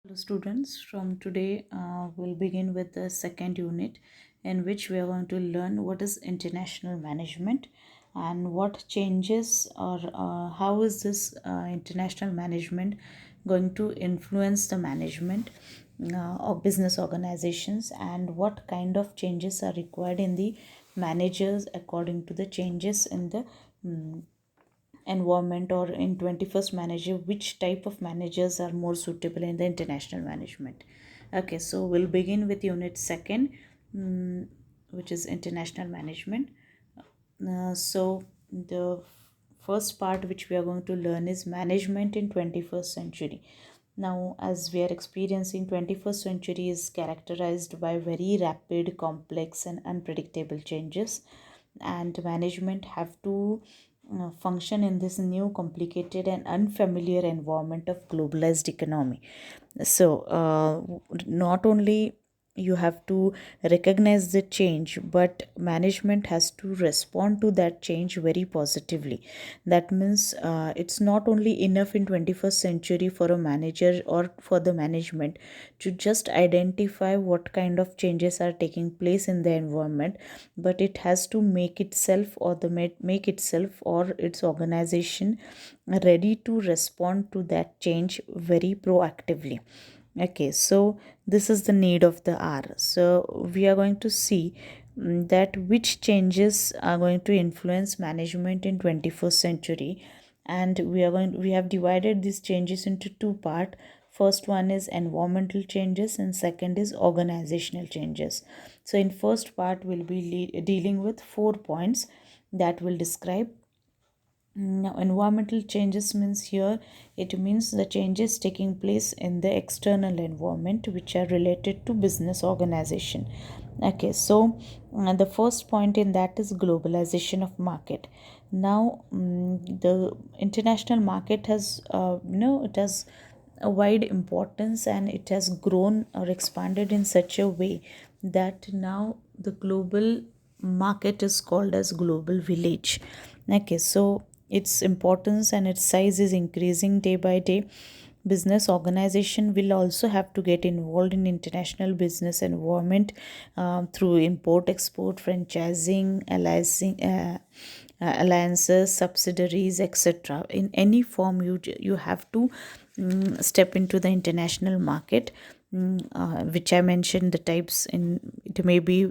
Hello students, from today we'll begin with the second unit in which we are going to learn what is international management and what changes or how is this international management going to influence the management of business organizations, and what kind of changes are required in the managers according to the changes in the mm, environment, or in 21st manager which type of managers are more suitable in the international management. Okay, so we'll begin with unit second, mm, which is international management. So the first part which we are going to learn is management in 21st century. Now, as we are experiencing, 21st century is characterized by very rapid, complex and unpredictable changes, and management have to function in this new, complicated and unfamiliar environment of globalized economy. So not only you have to recognize the change, but management has to respond to that change very positively. That means it's not only enough in 21st century for a manager or for the management to just identify what kind of changes are taking place in the environment, but it has to make itself, or make itself or its organization ready to respond to that change very proactively. Okay, so this is the need of the hour. So we are going to see that which changes are going to influence management in 21st century, and we have divided these changes into two part. First one is environmental changes and second is organizational changes. So in first part we'll be dealing with 4 points that will describe. Now, environmental changes means here it means the changes taking place in the external environment which are related to business organization. Okay, so the first point in that is globalization of market. Now, the international market has, it has a wide importance, and it has grown or expanded in such a way that now the global market is called as global village. Okay, so its importance and its size is increasing day by day. Business organization will also have to get involved in international business environment through import export, franchising, alliances, subsidiaries, etc. In any form, you have to step into the international market, which I mentioned the types. In it may be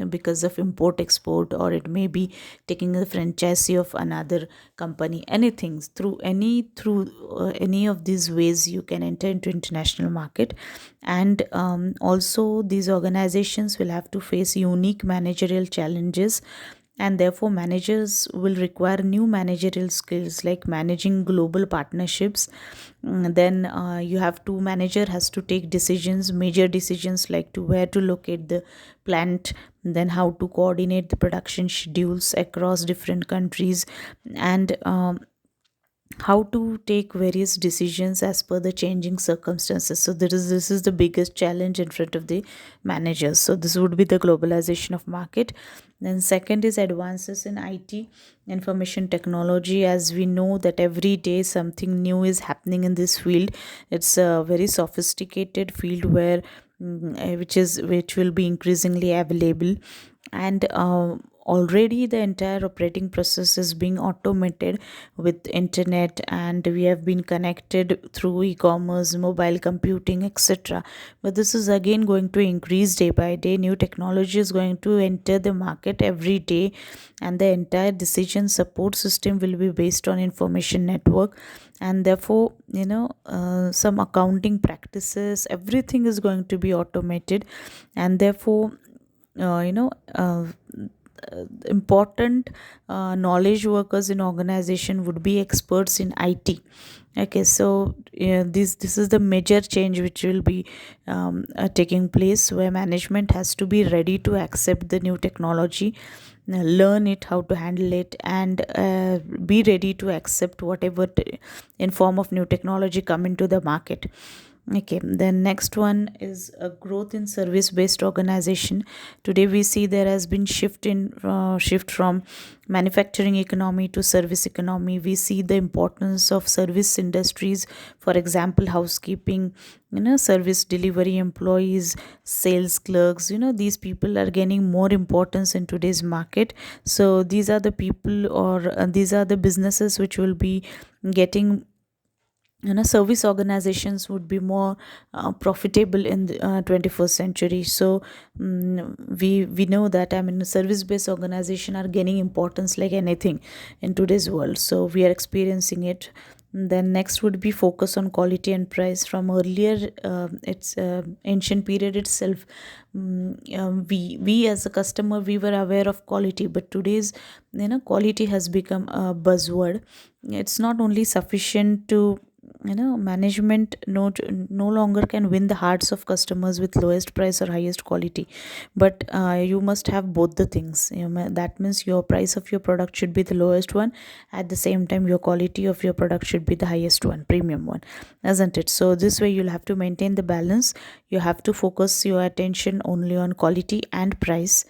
because of import export, or it may be taking a franchisee of another company. Anything through any of these ways you can enter into international market. And also these organizations will have to face unique managerial challenges, and therefore managers will require new managerial skills like managing global partnerships. Then you have to manager has to take decisions, major decisions, like to where to locate the plant, then how to coordinate the production schedules across different countries, and how to take various decisions as per the changing circumstances. So this is the biggest challenge in front of the managers. So this would be the globalization of market. Then second is advances in IT, information technology. As we know that every day something new is happening in this field. It's a very sophisticated field where which will be increasingly available. And already the entire operating process is being automated with internet, and we have been connected through e-commerce, mobile computing, etc. But this is again going to increase day by day. New technology is going to enter the market every day, and the entire decision support system will be based on information network. And therefore, some accounting practices, everything is going to be automated. And therefore, uh, you know uh, important knowledge workers in organization would be experts in IT. Okay, so this is the major change which will be taking place, where management has to be ready to accept the new technology, learn it, how to handle it, and be ready to accept whatever in form of new technology come into the market. Okay, then next one is a growth in service-based organization. Today we see there has been shift from manufacturing economy to service economy. We see the importance of service industries, for example, housekeeping, service delivery employees, sales clerks. These people are gaining more importance in today's market. So these are the people, or these are the businesses which will be getting, service organizations would be more profitable in the 21st century. So we know that, I mean, service based organization are gaining importance like anything in today's world, so we are experiencing it. Then next would be focus on quality and price. From earlier, it's ancient period itself, we as a customer, we were aware of quality, but today's, quality has become a buzzword. It's not only sufficient to, management no longer can win the hearts of customers with lowest price or highest quality, but you must have both the things. That means your price of your product should be the lowest one, at the same time your quality of your product should be the highest one, premium one, isn't it? So this way you'll have to maintain the balance. You have to focus your attention only on quality and price.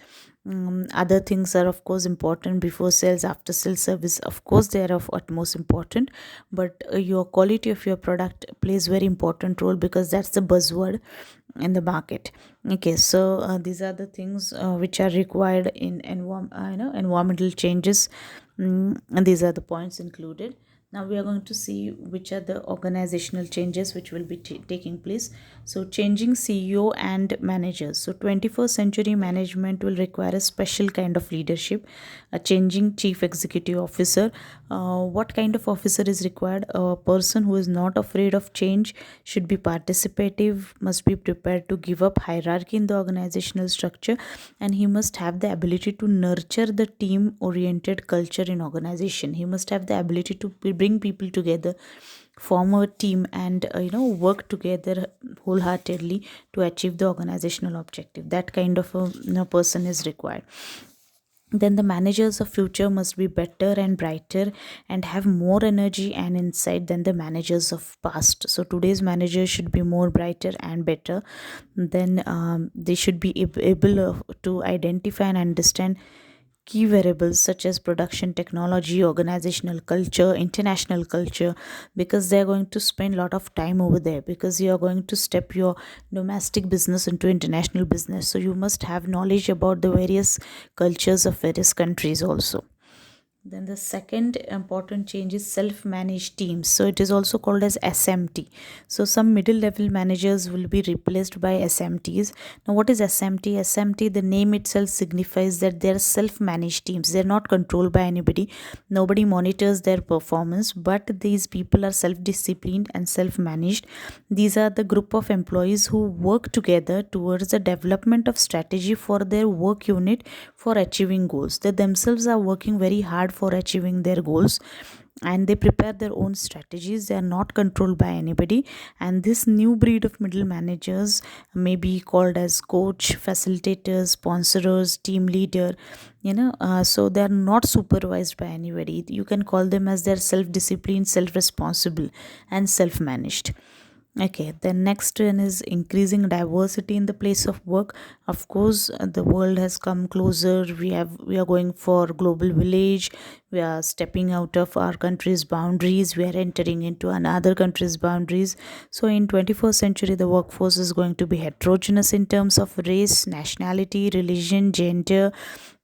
Other things are of course important, before sales, after sales service, of course they are of utmost important, but your quality of your product plays very important role, because that's the buzzword in the market. Okay, so these are the things which are required in environmental changes. And these are the points included. Now we are going to see which are the organizational changes which will be taking place. So changing CEO and managers. So 21st century management will require a special kind of leadership. A changing chief executive officer. What kind of officer is required? A person who is not afraid of change, should be participative, must be prepared to give up hierarchy in the organizational structure, and he must have the ability to nurture the team oriented culture in organization. He must have the ability to bring people together, form a team, and work together wholeheartedly to achieve the organizational objective. That kind of a, person is required. Then the managers of future must be better and brighter, and have more energy and insight than the managers of past. So today's managers should be more brighter and better. Then they should be able to identify and understand key variables such as production technology, organizational culture, international culture, because they are going to spend a lot of time over there, because you are going to step your domestic business into international business. So you must have knowledge about the various cultures of various countries also. Then the second important change is self-managed teams. So it is also called as SMT. So some middle level managers will be replaced by SMTs. Now what is SMT? SMT, the name itself signifies that they are self-managed teams. They're not controlled by anybody. Nobody monitors their performance, but these people are self-disciplined and self-managed. These are the group of employees who work together towards the development of strategy for their work unit for achieving goals. They themselves are working very hard for achieving their goals, and they prepare their own strategies. They are not controlled by anybody. And this new breed of middle managers may be called as coach, facilitators, sponsors, team leader. So they are not supervised by anybody. You can call them as they're self-disciplined, self-responsible, and self-managed. Okay, the next one is increasing diversity in the place of work. Of course, the world has come closer. We are going for global village. We are stepping out of our country's boundaries. We are entering into another country's boundaries. So in 21st century, the workforce is going to be heterogeneous in terms of race, nationality, religion, gender,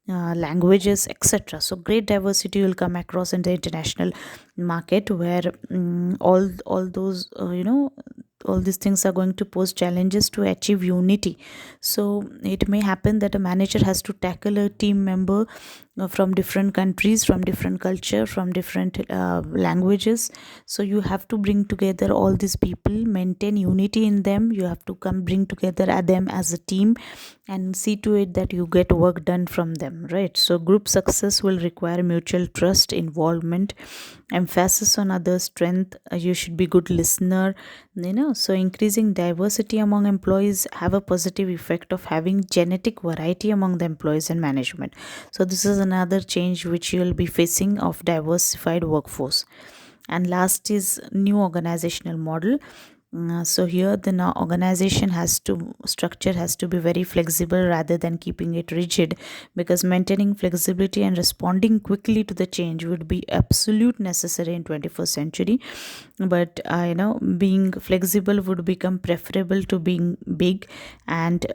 languages, etc. So great diversity will come across in the international market, where all those all these things are going to pose challenges to achieve unity. So it may happen that a manager has to tackle a team member from different countries, from different culture, from different languages. So you have to bring together all these people, maintain unity in them. You have to come bring together them as a team, and see to it that you get work done from them, right? So group success will require mutual trust, involvement, emphasis on other strength. You should be good listener. So increasing diversity among employees have a positive effect of having genetic variety among the employees and management. So this is another change which you will be facing of diversified workforce. And last is new organizational model. So here the now organization has to structure has to be very flexible rather than keeping it rigid, because maintaining flexibility and responding quickly to the change would be absolute necessary in 21st century. But being flexible would become preferable to being big, and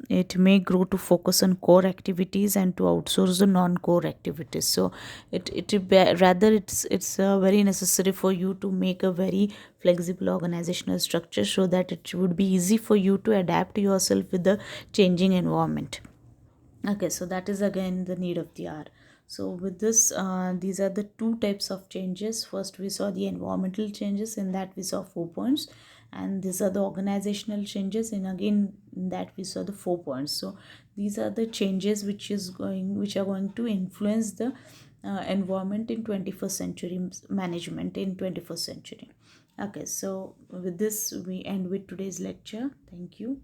it may grow to focus on core activities and to outsource the non-core activities. So rather it's very necessary for you to make a very flexible organizational structure, so that it would be easy for you to adapt yourself with the changing environment. Okay, so that is again the need of the hour. So with this, these are the two types of changes. First we saw the environmental changes, in that we saw 4 points, and these are the organizational changes, and again in that we saw the 4 points. So these are the changes which are going to influence the environment in 21st century, management in 21st century. Okay, so with this we end with today's lecture. Thank you.